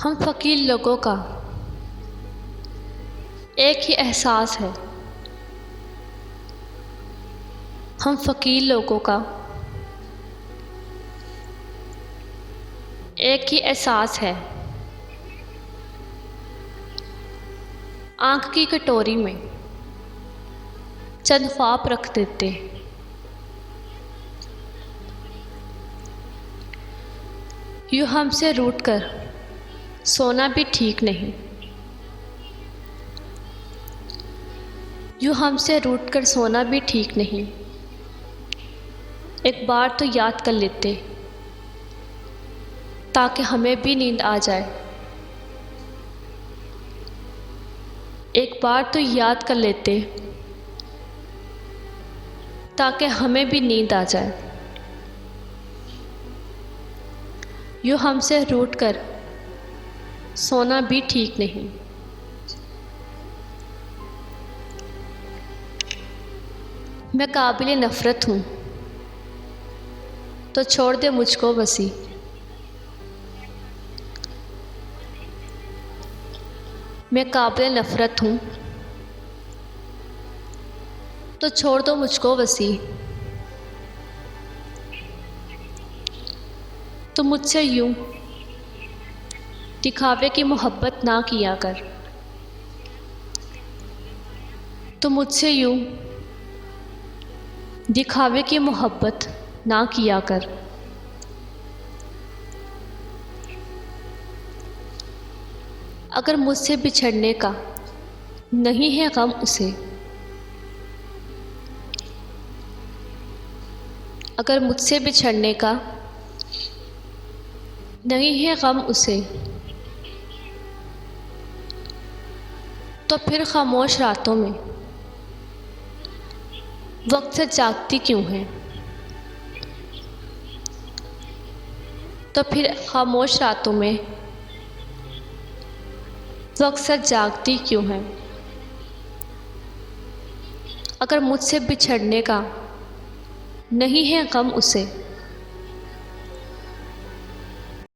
हम फ़कीर लोगों का एक ही एहसास है। हम फ़कीर लोगों का एक ही एहसास है। आँख की कटोरी में चंद ख्वाब रख देते, यूँ हमसे रूठ कर सोना भी ठीक नहीं। यूँ हमसे रूठ कर सोना भी ठीक नहीं। एक बार तो याद कर लेते ताकि हमें भी नींद आ जाए। एक बार तो याद कर लेते ताकि हमें भी नींद आ जाए। यूँ हमसे रूठ कर सोना भी ठीक नहीं। मैं काबिल नफ़रत हूँ तो छोड़ दे मुझको बसी। मैं काबिल नफ़रत हूँ तो छोड़ दो मुझको वसी। तो मुझसे यूँ दिखावे की मोहब्बत ना किया कर। तो मुझसे यूँ दिखावे की मोहब्बत ना किया कर। अगर मुझसे बिछड़ने का नहीं है गम उसे, अगर मुझसे बिछड़ने का नहीं है गम उसे, तो फिर खामोश रातों में वक्त से जागती क्यों है। तो फिर खामोश रातों में वक्त से जागती क्यों है। अगर मुझसे बिछड़ने का नहीं है गम उसे,